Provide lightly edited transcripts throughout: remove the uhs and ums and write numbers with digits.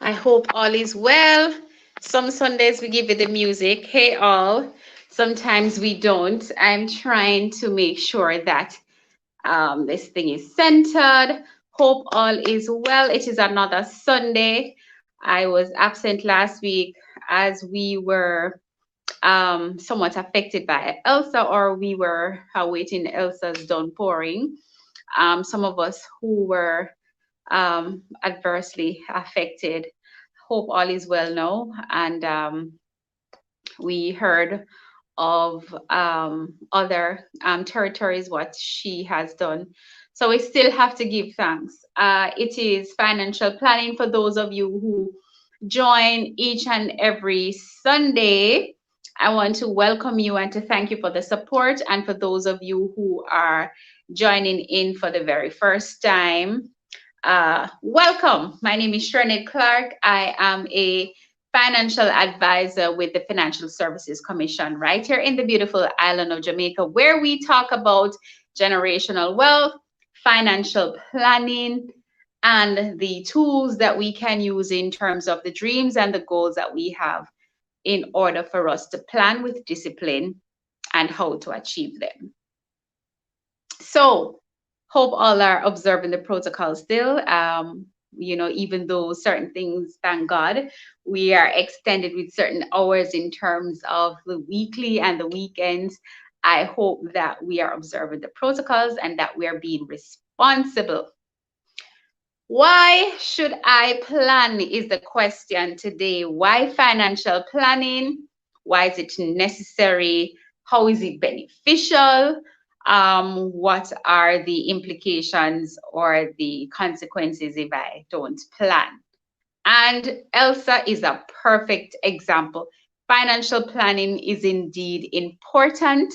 I hope all is well. Some Sundays we give you the music. Hey, all. Sometimes we don't. I'm trying to make sure that this thing is centered. Hope all is well. It is another Sunday. I was absent last week as we were somewhat affected by Elsa, or we were awaiting Elsa's downpouring. Some of us who were adversely affected. Hope all is well now. And we heard of other territories, what she has done. So we still have to give thanks. It is financial planning for those of you who join each and every Sunday. I want to welcome you and to thank you for the support. And for those of you who are joining in for the very first time, welcome. My name is Shernette Clark. I am a financial advisor with the Financial Services Commission right here in the beautiful island of Jamaica, where we talk about generational wealth, financial planning, and the tools that we can use in terms of the dreams and the goals that we have in order for us to plan with discipline and how to achieve them. So, hope all are observing the protocol still. Even though certain things, thank God, we are extended with certain hours in terms of the weekly and the weekends. I hope that we are observing the protocols and that we are being responsible. Why should I plan is the question today. Why financial planning? Why is it necessary? How is it beneficial? What are the implications or the consequences if I don't plan? And Elsa is a perfect example. Financial planning is indeed important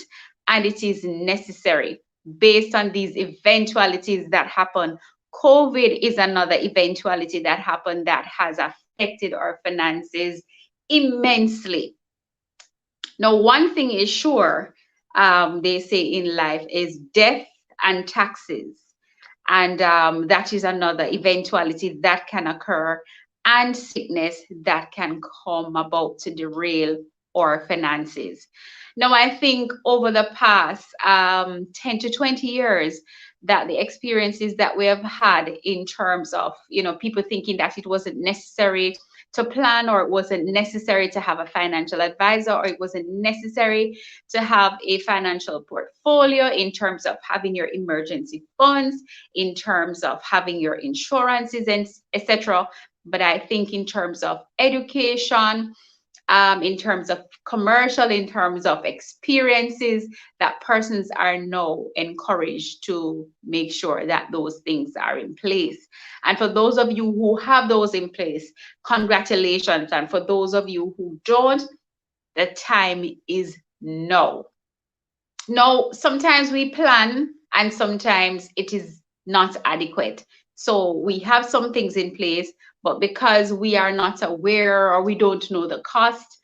and it is necessary based on these eventualities that happen. COVID is another eventuality that happened that has affected our finances immensely. Now, one thing is sure, they say in life, is death and taxes. And that is another eventuality that can occur, and sickness that can come about to derail our finances. Now, I think over the past 10 to 20 years, that the experiences that we have had in terms of, people thinking that it wasn't necessary to plan, or it wasn't necessary to have a financial advisor, or it wasn't necessary to have a financial portfolio in terms of having your emergency funds, in terms of having your insurances, and etc. But I think in terms of education, in terms of commercial, in terms of experiences, that persons are now encouraged to make sure that those things are in place. And for those of you who have those in place, congratulations. And for those of you who don't, the time is now. Now, sometimes we plan and sometimes it is not adequate. So we have some things in place, but because we are not aware or we don't know the cost,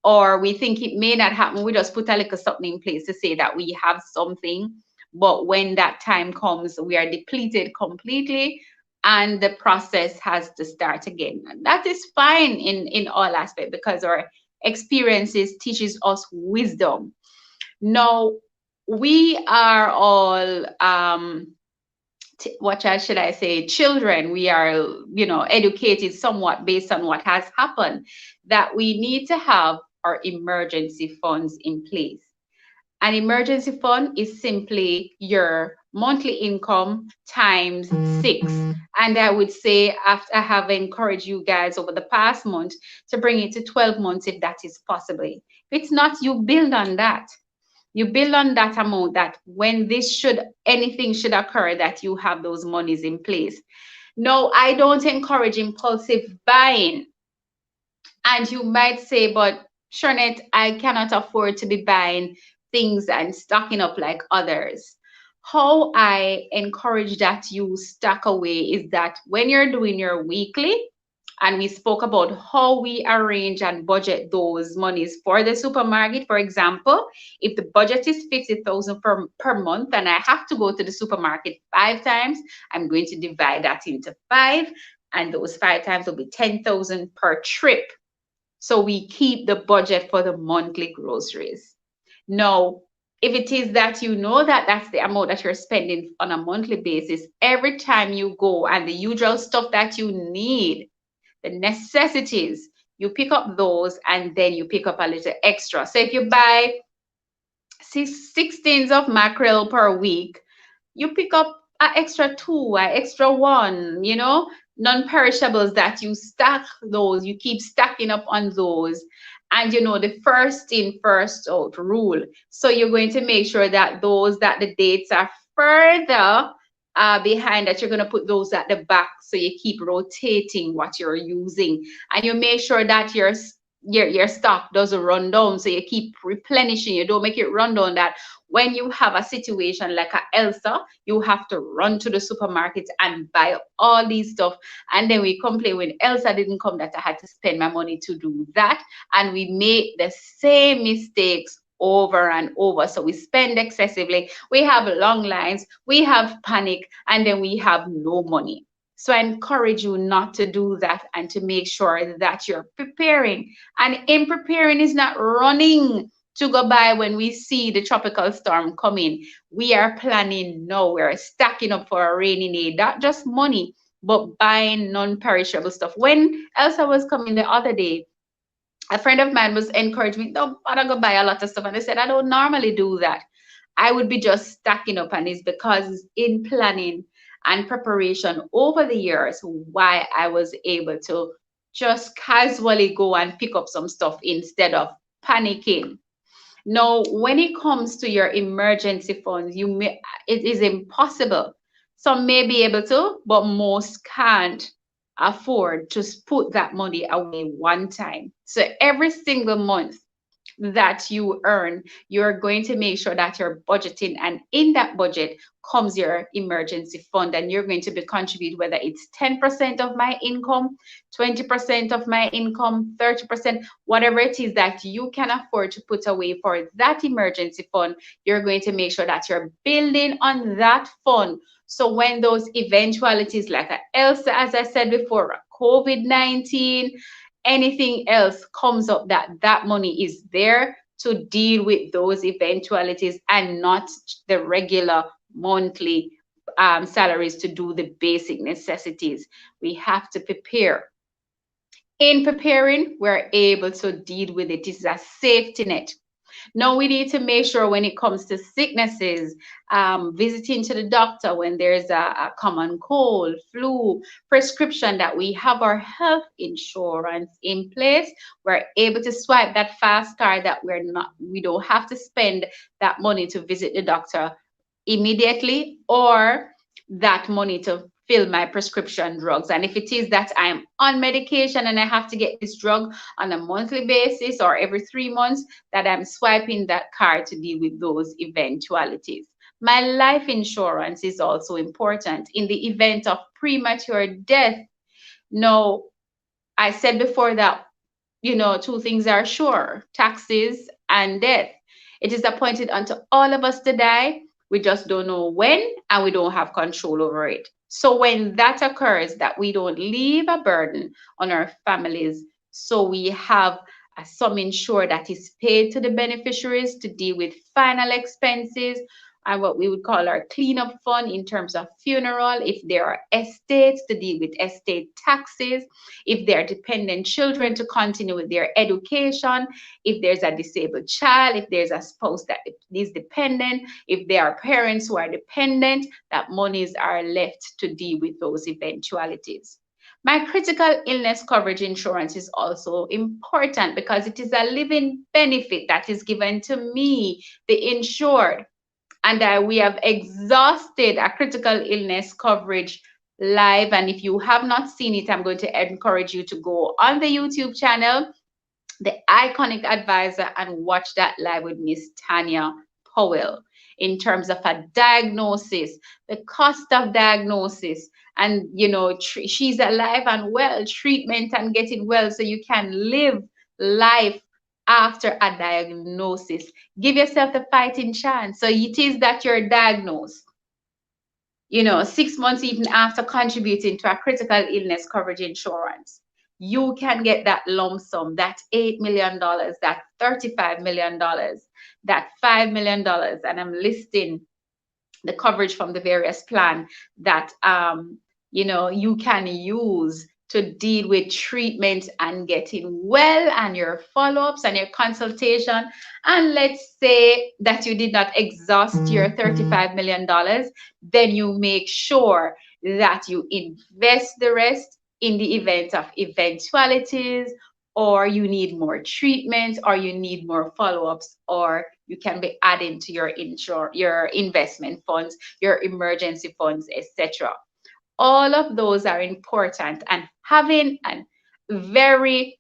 or we think it may not happen, we just put a little something in place to say that we have something. But when that time comes, we are depleted completely and the process has to start again. And that is fine in all aspects because our experiences teaches us wisdom. Now, we are all what should I say, children. We are, educated somewhat based on what has happened, that we need to have our emergency funds in place. An emergency fund is simply your monthly income times 6. And I would say, after I have encouraged you guys over the past month to bring it to 12 months if that is possible. If it's not, you build on that. You build on that amount, that when anything should occur, that you have those monies in place. No, I don't encourage impulsive buying. And you might say, but Shernette, I cannot afford to be buying things and stocking up like others. How I encourage that you stock away is that when you're doing your weekly, and we spoke about how we arrange and budget those monies for the supermarket. For example, if the budget is 50,000 per month and I have to go to the supermarket 5 times, I'm going to divide that into 5 and those 5 times will be 10,000 per trip. So we keep the budget for the monthly groceries. Now, if it is that you know that that's the amount that you're spending on a monthly basis, every time you go and the usual stuff that you need, the necessities, you pick up those and then you pick up a little extra. So if you buy 16s of mackerel per week, you pick up an extra two, an extra one, non-perishables that you stack those, you keep stacking up on those. And the first in, first out rule. So you're going to make sure that those that the dates are further behind, that you're going to put those at the back, so you keep rotating what you're using, and you make sure that your stock doesn't run down, so you keep replenishing. You don't make it run down, that when you have a situation like a Elsa, you have to run to the supermarket and buy all these stuff. And then we complain when Elsa didn't come that I had to spend my money to do that. And we make the same mistakes over and over. So we spend excessively, we have long lines, we have panic, and then we have no money. So I encourage you not to do that, and to make sure that you're preparing. And in preparing is not running to go buy when we see the tropical storm coming. We are planning now. We're stacking up for a rainy day, not just money, but buying non-perishable stuff. When Elsa was coming the other day, a friend of mine was encouraging me, don't bother go buy a lot of stuff. And I said, I don't normally do that. I would be just stacking up. And it's because in planning and preparation over the years why I was able to just casually go and pick up some stuff instead of panicking. Now, when it comes to your emergency funds, it is impossible. Some may be able to, but most can't afford to put that money away one time. So every single month that you earn, you're going to make sure that you're budgeting, and in that budget comes your emergency fund, and you're going to be contribute, whether it's 10% of my income, 20% of my income, 30%, whatever it is that you can afford to put away for that emergency fund. You're going to make sure that you're building on that fund, so when those eventualities like Elsa, as I said before, COVID-19, anything else comes up, that money is there to deal with those eventualities, and not the regular monthly salaries to do the basic necessities. We have to prepare. In preparing, we're able to deal with it. It's a safety net. Now we need to make sure when it comes to sicknesses, visiting to the doctor when there's a common cold, flu, prescription, that we have our health insurance in place. We're able to swipe that fast card, that we don't have to spend that money to visit the doctor immediately, or that money to fill my prescription drugs. And if it is that I'm on medication and I have to get this drug on a monthly basis or every 3 months, that I'm swiping that card to deal with those eventualities. My life insurance is also important in the event of premature death. Now, I said before that, two things are sure: taxes and death. It is appointed unto all of us to die. We just don't know when, and we don't have control over it. So when that occurs, that we don't leave a burden on our families. So we have a sum insured that is paid to the beneficiaries to deal with final expenses, and what we would call our cleanup fund in terms of funeral, if there are estates, to deal with estate taxes, if there are dependent children, to continue with their education, if there's a disabled child, if there's a spouse that is dependent, if there are parents who are dependent, that monies are left to deal with those eventualities. My critical illness coverage insurance is also important because it is a living benefit that is given to me, the insured. And we have exhausted a critical illness coverage live. And if you have not seen it, I'm going to encourage you to go on the YouTube channel, The Iconic Advisor, and watch that live with Miss Tanya Powell, in terms of a diagnosis, the cost of diagnosis, and she's alive and well, treatment and getting well, so you can live life after a diagnosis. Give yourself the fighting chance. So it is that you're diagnosed. 6 months even after contributing to a critical illness coverage insurance, you can get that lump sum, that $8 million, that $35 million, that $5 million. And I'm listing the coverage from the various plan that you can use to deal with treatment and getting well, and your follow-ups and your consultation. And let's say that you did not exhaust your $35 million, then you make sure that you invest the rest in the event of eventualities, or you need more treatment, or you need more follow-ups, or you can be adding to your investment funds, your emergency funds, etc. All of those are important, and having a very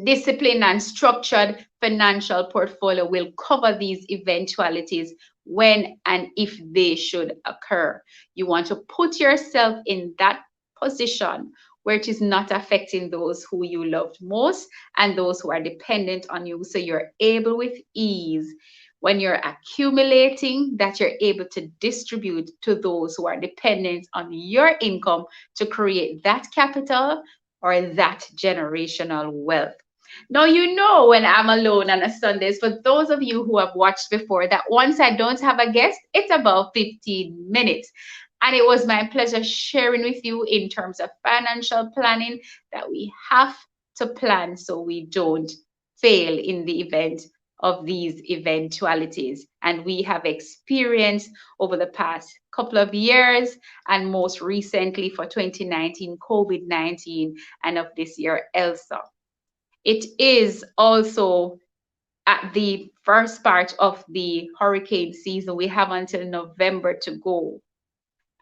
disciplined and structured financial portfolio will cover these eventualities when and if they should occur. You want to put yourself in that position where it is not affecting those who you loved most and those who are dependent on you. So you're able with ease, when you're accumulating, that you're able to distribute to those who are dependent on your income to create that capital or that generational wealth. Now, when I'm alone on a Sundays, for those of you who have watched before, that once I don't have a guest, it's about 15 minutes. And it was my pleasure sharing with you in terms of financial planning that we have to plan so we don't fail in the event of these eventualities. And we have experienced over the past couple of years, and most recently for 2019, COVID-19, and of this year, Elsa. It is also at the first part of the hurricane season. We have until November to go.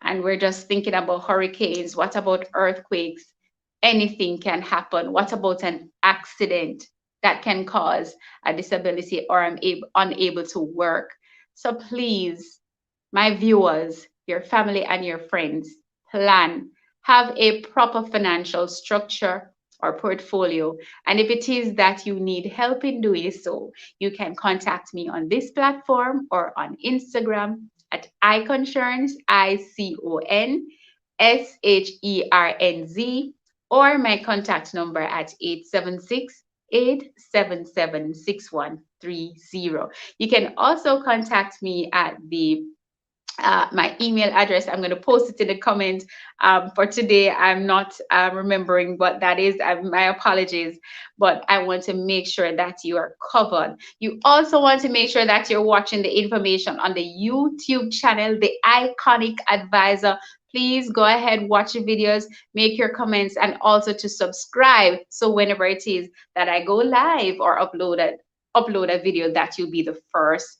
And we're just thinking about hurricanes. What about earthquakes? Anything can happen. What about an accident that can cause a disability, or I'm unable to work? So please, my viewers, your family and your friends, plan. Have a proper financial structure or portfolio. And if it is that you need help in doing so, you can contact me on this platform or on Instagram at iConcerns, ICONSHERNZ, or my contact number at 876-877-6130. You can also contact me at my email address. I'm going to post it in the comments. For today, I'm not remembering what that is. My apologies, but I want to make sure that you are covered. You also want to make sure that you're watching the information on the YouTube channel, The Iconic Advisor. Please go ahead, watch the videos, make your comments, and also to subscribe. So whenever it is that I go live or upload a video, that you'll be the first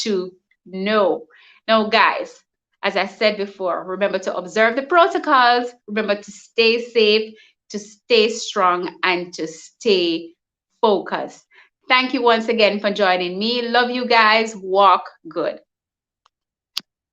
to know. Now, guys, as I said before, remember to observe the protocols, remember to stay safe, to stay strong, and to stay focused. Thank you once again for joining me. Love you guys. Walk good.